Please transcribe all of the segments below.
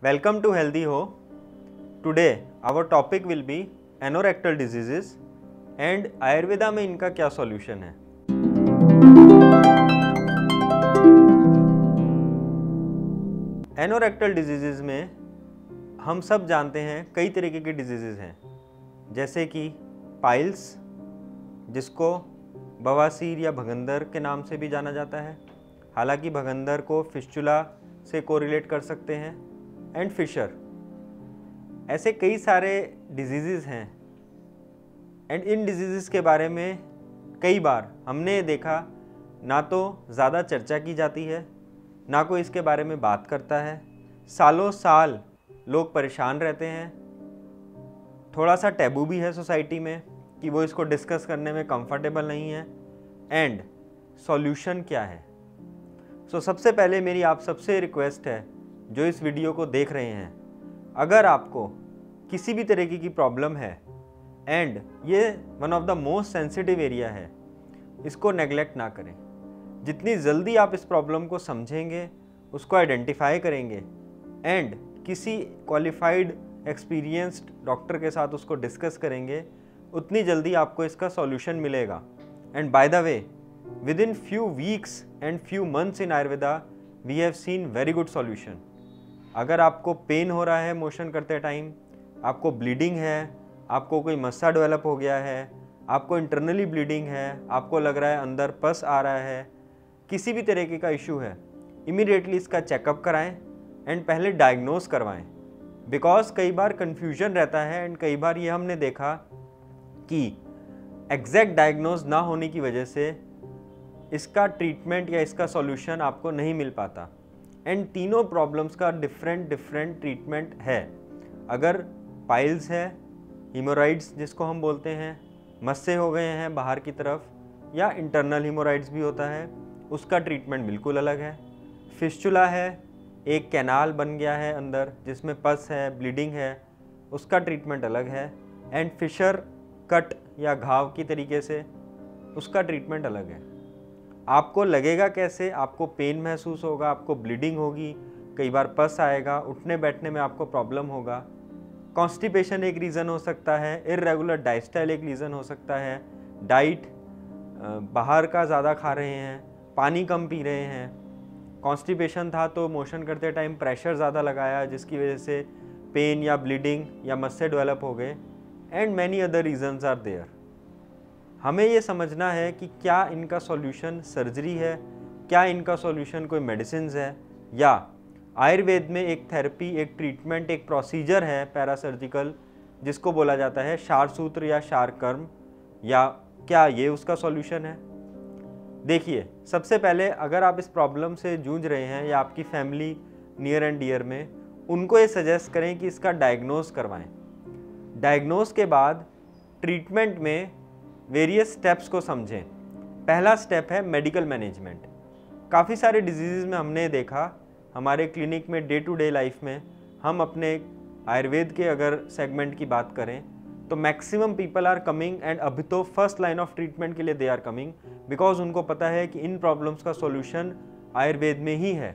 Welcome to Healthy Ho. Today our topic will be anorectal diseases and Ayurveda में इनका क्या solution है। Anorectal diseases में हम सब जानते हैं कई तरीके के डिजीजेज हैं, जैसे कि पाइल्स, जिसको बवासीर या भगंदर के नाम से भी जाना जाता है। हालांकि भगंदर को फिस्चुला से कोरिलेट कर सकते हैं, एंड फिशर। ऐसे कई सारे डिजीज़ हैं एंड इन डिजीज़ के बारे में कई बार हमने देखा ना तो ज़्यादा चर्चा की जाती है, ना कोई इसके बारे में बात करता है। सालों साल लोग परेशान रहते हैं। थोड़ा सा टैबू भी है सोसाइटी में कि वो इसको डिस्कस करने में कंफर्टेबल नहीं है। एंड सॉल्यूशन क्या है? सबसे पहले मेरी आप सबसे रिक्वेस्ट है जो इस वीडियो को देख रहे हैं, अगर आपको किसी भी तरीके की प्रॉब्लम है एंड ये one of the most sensitive area है, इसको नेगलेक्ट ना करें। जितनी जल्दी आप इस प्रॉब्लम को समझेंगे, उसको आइडेंटिफाई करेंगे एंड किसी क्वालिफाइड एक्सपीरियंस्ड डॉक्टर के साथ उसको डिस्कस करेंगे, उतनी जल्दी आपको इसका सॉल्यूशन मिलेगा। And by the way, within few weeks and few months in Ayurveda we have seen very good solution। अगर आपको पेन हो रहा है मोशन करते टाइम, आपको ब्लीडिंग है, आपको कोई मस्सा डेवलप हो गया है, आपको इंटरनली ब्लीडिंग है, आपको लग रहा है अंदर पस आ रहा है, किसी भी तरीके का इशू है, इमीडिएटली इसका चेकअप कराएं एंड पहले डायग्नोज करवाएं। बिकॉज कई बार कन्फ्यूजन रहता है एंड कई बार ये हमने देखा कि एग्जैक्ट डायग्नोज ना होने की वजह से इसका ट्रीटमेंट या इसका सॉल्यूशन आपको नहीं मिल पाता। एंड तीनों प्रॉब्लम्स का डिफरेंट ट्रीटमेंट है। अगर पाइल्स है, हीमोराइड्स जिसको हम बोलते हैं, मस्से हो गए हैं बाहर की तरफ, या इंटरनल हीमोराइड्स भी होता है, उसका ट्रीटमेंट बिल्कुल अलग है। फिस्चुला है, एक कैनाल बन गया है अंदर जिसमें पस है, ब्लीडिंग है, उसका ट्रीटमेंट अलग है। एंड फिशर कट या घाव की तरीके से उसका ट्रीटमेंट अलग है। आपको लगेगा कैसे? आपको पेन महसूस होगा, आपको ब्लीडिंग होगी, कई बार पस आएगा, उठने बैठने में आपको प्रॉब्लम होगा। कॉन्स्टिपेशन एक रीज़न हो सकता है, इर्रेगुलर डाइट स्टाइल एक रीज़न हो सकता है, डाइट बाहर का ज़्यादा खा रहे हैं, पानी कम पी रहे हैं। कॉन्स्टिपेशन था तो मोशन करते टाइम प्रेशर ज़्यादा लगाया जिसकी वजह से पेन या ब्लीडिंग या मस्से डेवलप हो गए, and many other reasons are there. हमें ये समझना है कि क्या इनका सॉल्यूशन सर्जरी है, क्या इनका सॉल्यूशन कोई मेडिसिन्स है, या आयुर्वेद में एक थेरेपी, एक ट्रीटमेंट, एक प्रोसीजर है पैरासर्जिकल जिसको बोला जाता है शारसूत्र या शारकर्म, या क्या ये उसका सॉल्यूशन है? देखिए, सबसे पहले अगर आप इस प्रॉब्लम से जूझ रहे हैं या आपकी फैमिली नियर एंड डियर में, उनको ये सजेस्ट करें कि इसका डायग्नोज करवाएं। डायग्नोज के बाद ट्रीटमेंट में वेरियस स्टेप्स को समझें। पहला स्टेप है मेडिकल मैनेजमेंट। काफ़ी सारे डिजीज़ में हमने देखा, हमारे क्लिनिक में डे टू डे लाइफ में हम अपने आयुर्वेद के अगर सेगमेंट की बात करें तो maximum people are coming, and अभी तो फर्स्ट लाइन ऑफ ट्रीटमेंट के लिए दे आर कमिंग, बिकॉज उनको पता है कि इन प्रॉब्लम्स का सॉल्यूशन आयुर्वेद में ही है।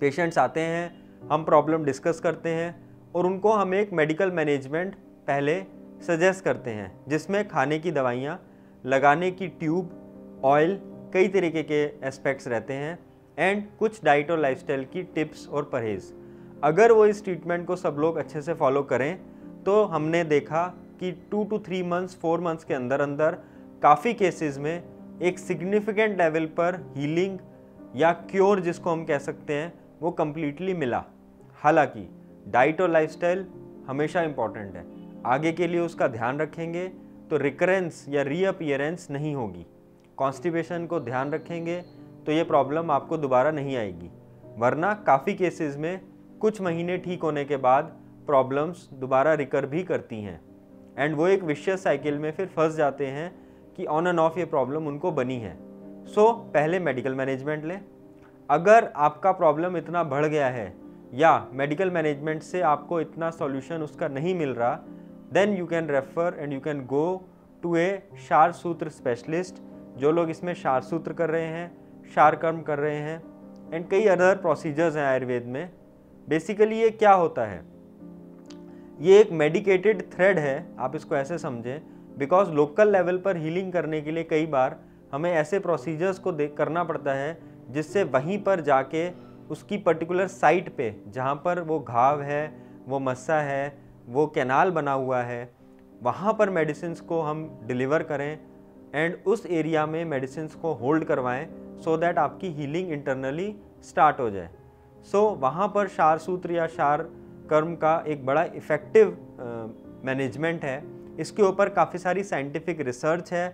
पेशेंट्स आते हैं, हम प्रॉब्लम डिस्कस करते हैं और उनको हम एक मेडिकल मैनेजमेंट पहले सजेस्ट करते हैं, जिसमें खाने की दवाइयाँ, लगाने की ट्यूब, ऑयल, कई तरीके के एस्पेक्ट्स रहते हैं, एंड कुछ डाइट और लाइफस्टाइल की टिप्स और परहेज़। अगर वो इस ट्रीटमेंट को सब लोग अच्छे से फॉलो करें तो हमने देखा कि 2 to 3 months 4 months के अंदर अंदर काफ़ी केसेस में एक सिग्निफिकेंट लेवल पर हीलिंग या क्योर जिसको हम कह सकते हैं वो कम्प्लीटली मिला। हालांकि डाइट और लाइफस्टाइल हमेशा इम्पॉर्टेंट है, आगे के लिए उसका ध्यान रखेंगे तो रिकरेंस या रीअपीयरेंस नहीं होगी। कॉन्स्टिपेशन को ध्यान रखेंगे तो ये प्रॉब्लम आपको दोबारा नहीं आएगी, वरना काफ़ी केसेस में कुछ महीने ठीक होने के बाद प्रॉब्लम्स दोबारा रिकर भी करती हैं, एंड वो एक विशियस साइकिल में फिर फंस जाते हैं कि ऑन एंड ऑफ ये प्रॉब्लम उनको बनी है। पहले मेडिकल मैनेजमेंट लें। अगर आपका प्रॉब्लम इतना बढ़ गया है या मेडिकल मैनेजमेंट से आपको इतना सॉल्यूशन उसका नहीं मिल रहा, then you can refer and you can go to a ksharsutra specialist. जो लोग इसमें शारसूत्र कर रहे हैं, शारकर्म कर रहे हैं, एंड कई अदर प्रोसीजर्स हैं आयुर्वेद में, बेसिकली ये क्या होता है, ये एक मेडिकेटेड थ्रेड है, आप इसको ऐसे समझें, बिकॉज लोकल लेवल पर हीलिंग करने के लिए कई बार हमें ऐसे प्रोसीजर्स को करना पड़ता है जिससे वहीं पर जाके उसकी पर्टिकुलर साइट पे जहाँ पर वो घाव है, वो मस्सा है, वो कैनाल बना हुआ है, वहाँ पर मेडिसिन्स को हम डिलीवर करें एंड उस एरिया में मेडिसिन्स को होल्ड करवाएं सो दैट आपकी हीलिंग इंटरनली स्टार्ट हो जाए। सो वहाँ पर क्षार सूत्र या क्षार कर्म का एक बड़ा इफ़ेक्टिव मैनेजमेंट है। इसके ऊपर काफ़ी सारी साइंटिफिक रिसर्च है,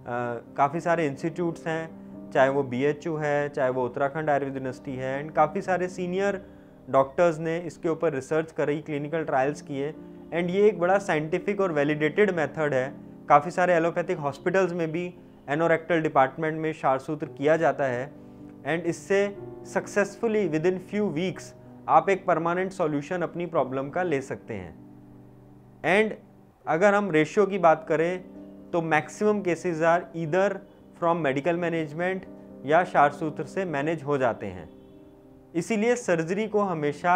काफ़ी सारे इंस्टीट्यूट्स हैं, चाहे वो BHU है, चाहे वो उत्तराखंड आयुर्वेद यूनिवर्सिटी है, एंड काफ़ी सारे सीनियर डॉक्टर्स ने इसके ऊपर रिसर्च करी, क्लिनिकल ट्रायल्स किए, एंड ये एक बड़ा साइंटिफिक और वैलिडेटेड मेथड है। काफ़ी सारे एलोपैथिक हॉस्पिटल्स में भी एनोरेक्टल डिपार्टमेंट में क्षार सूत्र किया जाता है एंड इससे successfully with in few weeks आप एक परमानेंट सॉल्यूशन अपनी प्रॉब्लम का ले सकते हैं। एंड अगर हम रेशियो की बात करें तो maximum cases are either from medical management या क्षार सूत्र से मैनेज हो जाते हैं। इसीलिए सर्जरी को हमेशा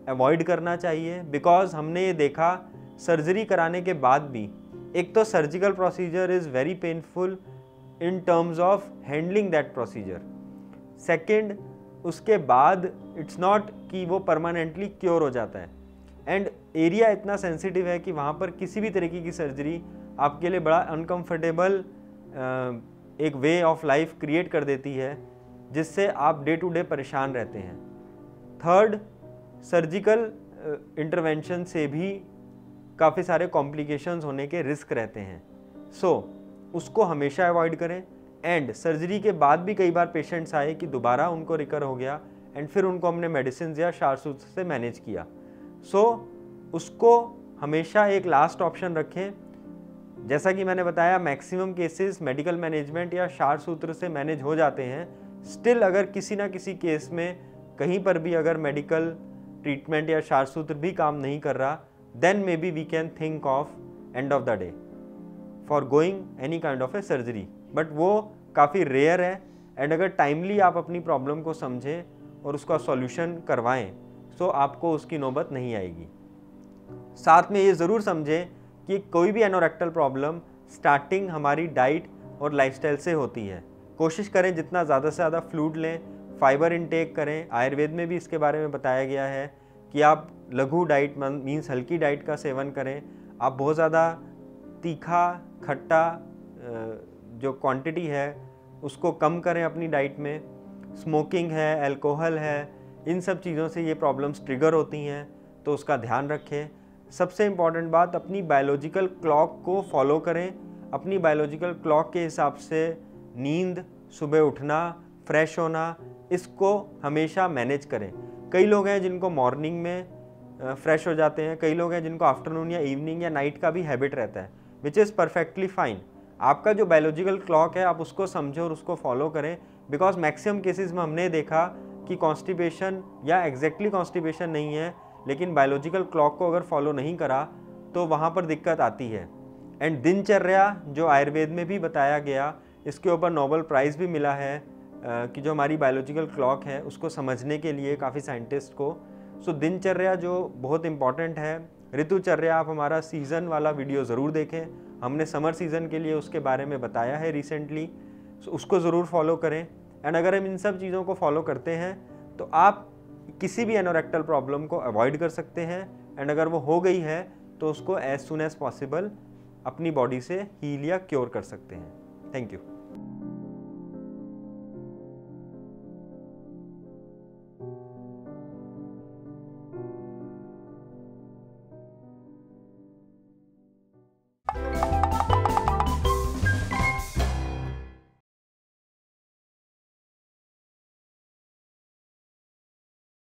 अवॉइड करना चाहिए, बिकॉज हमने ये देखा सर्जरी कराने के बाद भी एक तो surgical procedure is very painful in terms of handling that procedure, second उसके बाद इट्स नॉट कि वो परमानेंटली क्योर हो जाता है, एंड एरिया इतना सेंसिटिव है कि वहाँ पर किसी भी तरीके की सर्जरी आपके लिए बड़ा अनकंफर्टेबल एक वे ऑफ लाइफ क्रिएट कर देती है जिससे आप डे टू डे परेशान रहते हैं। थर्ड, सर्जिकल इंटरवेंशन से भी काफ़ी सारे कॉम्प्लिकेशंस होने के रिस्क रहते हैं। सो उसको हमेशा अवॉइड करें। एंड सर्जरी के बाद भी कई बार पेशेंट्स आए कि दोबारा उनको रिकर हो गया एंड फिर उनको हमने मेडिसिन या क्षार सूत्र से मैनेज किया। सो उसको हमेशा एक लास्ट ऑप्शन रखें। जैसा कि मैंने बताया मैक्सिमम केसेस मेडिकल मैनेजमेंट या क्षार सूत्र से मैनेज हो जाते हैं। स्टिल अगर किसी ना किसी केस में कहीं पर भी अगर मेडिकल ट्रीटमेंट या क्षार सूत्र भी काम नहीं कर रहा, then may be we can think of end of the day for going any kind of a surgery, but वो काफ़ी रेयर है। एंड अगर टाइमली आप अपनी प्रॉब्लम को समझें और उसका सॉल्यूशन करवाएं तो आपको उसकी नौबत नहीं आएगी। साथ में ये ज़रूर समझें कि कोई भी एनोरेक्टल प्रॉब्लम स्टार्टिंग हमारी डाइट और लाइफस्टाइल से होती है। कोशिश करें जितना ज़्यादा से ज़्यादा फ्लूइड लें, फाइबर इनटेक करें। आयुर्वेद में भी इसके बारे में बताया गया है कि आप लघु डाइट मीन्स हल्की डाइट का सेवन करें। आप बहुत ज़्यादा तीखा खट्टा जो क्वांटिटी है उसको कम करें अपनी डाइट में। स्मोकिंग है, अल्कोहल है, इन सब चीज़ों से ये प्रॉब्लम्स ट्रिगर होती हैं, तो उसका ध्यान रखें। सबसे इम्पॉर्टेंट बात, अपनी बायोलॉजिकल क्लॉक को फॉलो करें। अपनी बायोलॉजिकल क्लॉक के हिसाब से नींद, सुबह उठना, फ्रेश होना, इसको हमेशा मैनेज करें। कई लोग हैं जिनको मॉर्निंग में फ्रेश हो जाते हैं, कई लोग हैं जिनको आफ्टरनून या इवनिंग या नाइट का भी हैबिट रहता है, विच इज़ परफेक्टली फाइन। आपका जो बायोलॉजिकल क्लॉक है आप उसको समझो और उसको फॉलो करें, बिकॉज मैक्सिमम केसेस में हमने देखा कि कॉन्स्टिपेशन या एग्जैक्टली कॉन्स्टिपेशन नहीं है, लेकिन बायोलॉजिकल क्लॉक को अगर फॉलो नहीं करा तो वहाँ पर दिक्कत आती है। एंड दिनचर्या जो आयुर्वेद में भी बताया गया, इसके ऊपर नोबेल प्राइज़ भी मिला है कि जो हमारी बायोलॉजिकल क्लॉक है उसको समझने के लिए काफ़ी साइंटिस्ट को। सो दिनचर्या जो बहुत इम्पॉर्टेंट है। ऋतुचर्या, आप हमारा सीज़न वाला वीडियो ज़रूर देखें, हमने समर सीज़न के लिए उसके बारे में बताया है रिसेंटली। सो उसको ज़रूर फॉलो करें। एंड अगर हम इन सब चीज़ों को फॉलो करते हैं तो आप किसी भी एनोरेक्टल प्रॉब्लम को अवॉइड कर सकते हैं। एंड अगर वो हो गई है तो उसको एज सुन एज पॉसिबल अपनी बॉडी से हील या क्योर कर सकते हैं। Thank you.